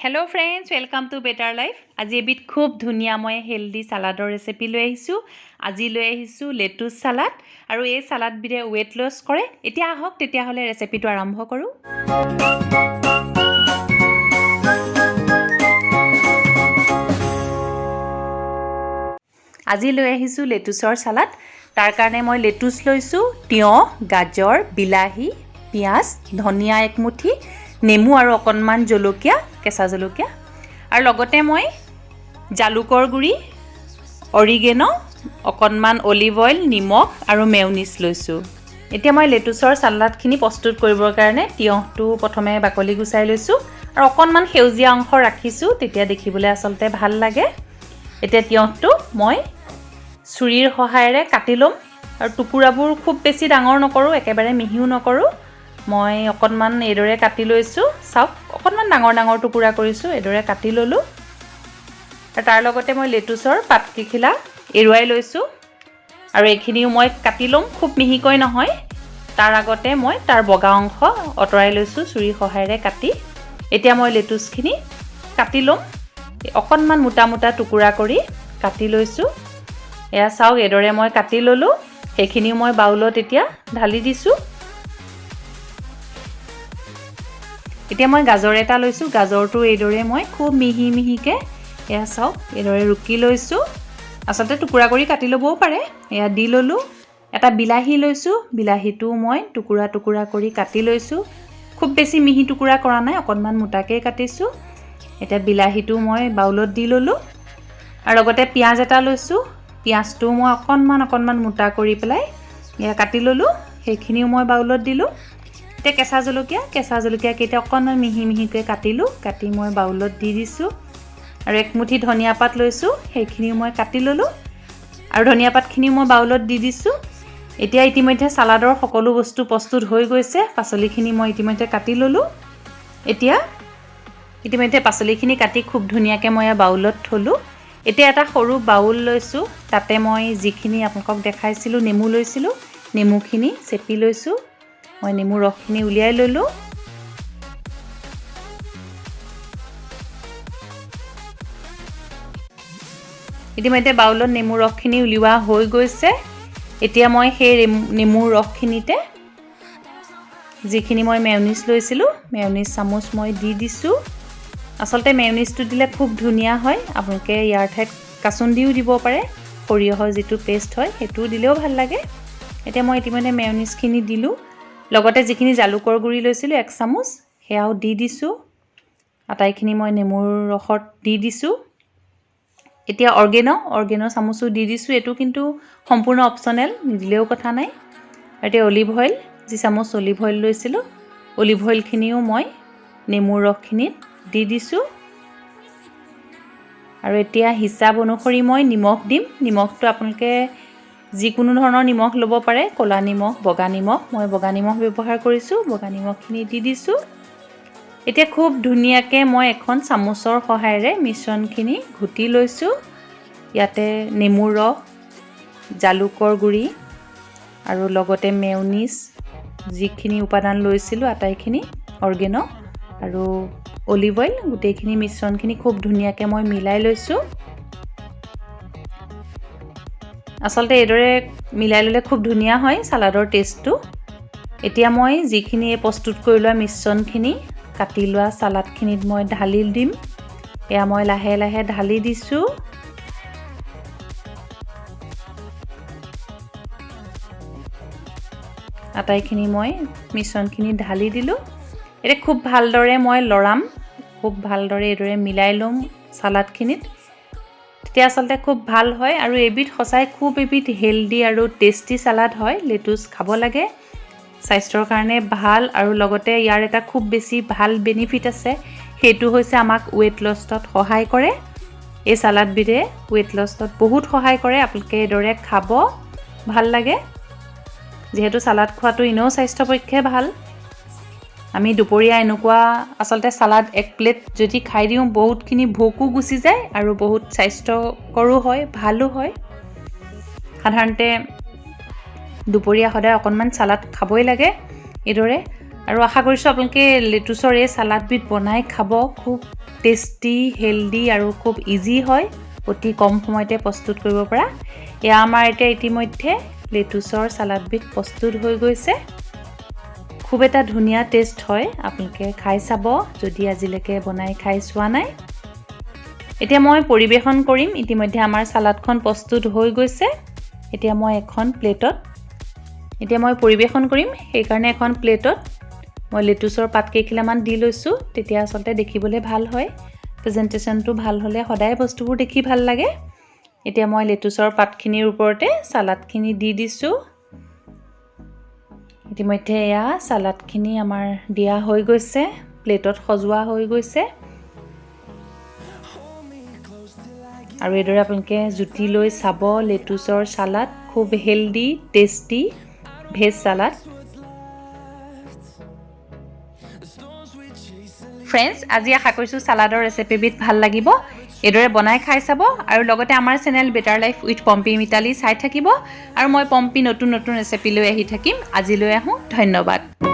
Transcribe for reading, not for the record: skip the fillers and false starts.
Hello friends, welcome to Better Life. আজি এবিধ খুব ধুনীয়া মই হেলদি সালাডৰ ৰেচিপি লৈ আহিছো। আজি লৈ আহিছো লেটুস সালাড আৰু এই সালাড বিধে ওয়েট লস কৰে। এতিয়া আহক তেতিয়া হলে ৰেচিপিটো আৰম্ভ কৰো। আজি লৈ আহিছো লেটুসৰ সালাড। তাৰ কাৰণে মই লেটুস লৈছো, তিয়হ, গাজৰ, বিলাহী, পিয়াজ, ধনিয়া এক মুঠি, নেমু আৰু অকণমান জলকীয়া, কেঁচা জলকীয়া আৰু লগতে মই জালুকৰ গুড়ি, অৰিগেনো, অকণমান অলিভ অইল, নিমখ আৰু মেয়নিজ লৈছো। এতিয়া মই লেটুসৰ সালাডখিনি প্ৰস্তুত কৰিবৰ কাৰণে তিয়হটো প্ৰথমে বাকলি গুচাই লৈছো আৰু অকণমান সেউজীয়া অংশ ৰাখিছো, তেতিয়া দেখিবলৈ আচলতে ভাল লাগে। এতিয়া তিয়হটো মই ছুৰীৰ সহায়েৰে কাটি লম আৰু টুকুৰাবোৰ খুব বেছি ডাঙৰ নকৰো, একেবাৰে মিহিও নকৰো। মই অকণমান এদৰে কাটি লৈছো, চাওক অকণমান ডাঙৰ ডাঙৰ টুকুৰা কৰিছো, এদৰে কাটি ললো। আৰু তাৰ লগতে মই লেটুসৰ পাতকিখিলা এৰুৱাই লৈছো আৰু এইখিনিও মই কাটি লম, খুব মিহিকৈ নহয়। তাৰ আগতে মই তাৰ বগা অংশ অতৰাই লৈছো ছুৰীৰ সহায়েৰে কাটি। এতিয়া মই লেটুসখিনি কাটি লম, অকণমান মোটা মোটা টুকুৰা কৰি কাটি লৈছো। এয়া চাওক এদৰে মই কাটি ললো, সেইখিনিও মই বাউলত এতিয়া ঢালি দিছো। এতিয়া মই গাজৰ এটা লৈছো, গাজৰটো এইদৰে মই খুব মিহি মিহিকে এয়া চাওক এইদৰে ৰুকি লৈছো। আচলতে টুকুৰা কৰি কাটি ল'বও পাৰে। এয়া দি ললো। এটা বিলাহী লৈছো, বিলাহীটো মই টুকুৰা টুকুৰা কৰি কাটি লৈছো, খুব বেছি মিহি টুকুৰা কৰা নাই, অকণমান মোটাকৈ কাটিছো। এতিয়া বিলাহীটো মই বাউলত দি ললো আৰু লগতে পিয়াজ এটা লৈছো, পিয়াজটো মই অকণমান মোটা কৰি পেলাই এয়া কাটি ললো, সেইখিনিও মই বাউলত দিলো। এতিয়া কেঁচা জলকীয়া কেইটা অকণমান মিহি মিহিকৈ কাটিলো, কাটি মই বাউলত দি দিছো আৰু এক মুঠি ধনিয়া পাত লৈছো, সেইখিনিও মই কাটি ললো আৰু ধনিয়া পাতখিনি মই বাউলত দি দিছো। এতিয়া ইতিমধ্যে সালাডৰ সকলো বস্তু প্ৰস্তুত হৈ গৈছে, পাচলিখিনি মই ইতিমধ্যে কাটি ললো। এতিয়া ইতিমধ্যে পাচলিখিনি কাটি খুব ধুনীয়াকৈ মই বাউলত থলো। এতিয়া এটা সৰু বাউল লৈছো, তাতে মই যিখিনি আপোনালোকক দেখাইছিলো নেমু লৈছিলো, নেমুখিনি চেপি লৈছো। মই নেমু ৰসখিনি উলিয়াই ললো। ইতিমধ্যে বাউলত নেমু ৰসখিনি উলিওৱা হৈ গৈছে। এতিয়া মই সেই নেমুৰ ৰসখিনিতে যিখিনি মই মেয়নিজ লৈছিলো, মেয়নিজ চামুচ মই দি দিছো। আচলতে মেয়নিজটো দিলে খুব ধুনীয়া হয়, আপোনালোকে ইয়াৰ ঠাইত কাচুন্দিও দিব পাৰে, সৰিয়হৰ যিটো পেষ্ট হয় সেইটোও দিলেও ভাল লাগে। এতিয়া মই ইতিমধ্যে মেয়নিজখিনি দিলো, লগতে যিখিনি জালুকৰ গুড়ি লৈছিলো 1 চামুচ সেয়াও দি দিছো। আটাইখিনি মই নেমুৰ ৰসত দি দিছো। এতিয়া অৰ্গেনো চামুচো দি দিছো, এইটো কিন্তু সম্পূৰ্ণ অপচনেল, নিদিলেও কথা নাই। এতিয়া অলিভ অইল, যি চামুচ অলিভ অইল লৈছিলো, অলিভ অইলখিনিও মই নেমুৰ ৰসখিনিত দি দিছো। আৰু এতিয়া হিচাপ অনুসৰি মই নিমখ দিম। নিমখটো আপোনালোকে যিকোনো ধৰণৰ নিমখ ল'ব পাৰে, ক'লা নিমখ, বগা নিমখ, মই বগা নিমখ ব্যৱহাৰ কৰিছো, বগা নিমখখিনি দি দিছো। এতিয়া খুব ধুনীয়াকৈ মই এখন চামুচৰ সহায়েৰে মিশ্ৰণখিনি ঘুটি লৈছো। ইয়াতে নেমুৰ ৰস, জালুকৰ গুড়ি আৰু লগতে মেয়নিজ, যিখিনি উপাদান লৈছিলো আটাইখিনি, অৰ্গেনো আৰু অলিভ অইল, গোটেইখিনি মিশ্ৰণখিনি খুব ধুনীয়াকৈ মই মিলাই লৈছো। আচলতে এইদৰে মিলাই ল'লে খুব ধুনীয়া হয় সালাডৰ টেষ্টটো। এতিয়া মই যিখিনি প্ৰস্তুত কৰি লোৱা মিশ্ৰণখিনি কাটি লোৱা সালাডখিনিত মই ঢালি দিম। এয়া মই লাহে লাহে ঢালি দিছো। আটাইখিনি মই মিশ্ৰণখিনি ঢালি দিলো। এতিয়া খুব ভালদৰে মই লৰাম, খুব ভালদৰে এইদৰে মিলাই ল'ম সালাডখিনিত, তেতিয়া আচলতে খুব ভাল হয়। আৰু এবিধ সঁচাই খুব এবিধ হেলদি আৰু টেষ্টি সালাড হয়। লেটুস খাব লাগে, স্বাস্থ্যৰ কাৰণে ভাল আৰু লগতে ইয়াৰ এটা খুব বেছি ভাল বেনিফিট আছে, সেইটো হৈছে আমাক ওয়েট লছত সহায় কৰে। এই সালাডবিধে ওয়েট লছত বহুত সহায় কৰে। আপোনালোকে এইদৰে খাব, ভাল লাগে। যিহেতু সালাড খোৱাটো এনেও স্বাস্থ্যৰ পক্ষে ভাল। আমি দুপৰীয়া এনেকুৱা আচলতে সালাড এক প্লেট যদি খাই দিওঁ, বহুতখিনি ভোকো গুচি যায় আৰু বহুত স্বাস্থ্যকৰো হয়, ভালো হয়। সাধাৰণতে দুপৰীয়া সদায় অকণমান সালাড খাবই লাগে। এইদৰে আৰু আশা কৰিছোঁ আপোনালোকে লেটুছৰ এই চালাডবিধ বনাই খাব। খুব টেষ্টি, হেল্ডি আৰু খুব ইজি হয়, অতি কম সময়তে প্ৰস্তুত কৰিব পৰা। এয়া আমাৰ এতিয়া ইতিমধ্যে লেটুছৰ চালাডবিধ প্ৰস্তুত হৈ গৈছে। খুব এটা ধুনীয়া টেষ্ট হয়, আপোনালোকে খাই চাব যদি আজিলৈকে বনাই খাই চোৱা নাই। এতিয়া মই পৰিৱেশন কৰিম। ইতিমধ্যে আমাৰ চালাডখন প্ৰস্তুত হৈ গৈছে। এতিয়া মই পৰিৱেশন কৰিম, সেইকাৰণে এখন প্লেটত মই লেটুছৰ পাত কেইখিলামান দি লৈছোঁ। তেতিয়া আচলতে দেখিবলৈ ভাল হয়, প্ৰেজেণ্টেশ্যনটো ভাল হ'লে সদায় বস্তুবোৰ দেখি ভাল লাগে। এতিয়া মই লেটুছৰ পাতখিনিৰ ওপৰতে চালাডখিনি দি দিছোঁ। ইতিমধ্যে এয়া চালাডখিনি আমাৰ দিয়া হৈ গৈছে, প্লেটত সজোৱা হৈ গৈছে। আৰু এইদৰে আপোনালোকে জুতি লৈ চাব লেটুছৰ চালাড, খুব healthy, tasty veg salad. Friends, আজি আশা কৰিছোঁ চালাডৰ ৰেচিপিবিধ ভাল লাগিব। এইদৰে বনাই খাই চাব আৰু লগতে আমাৰ channel better life with Pompi Mitali চাই থাকিব। আৰু মই পম্পী নতুন নতুন ৰেচিপি লৈ আহি থাকিম। আজিলৈ আহোঁ, ধন্যবাদ।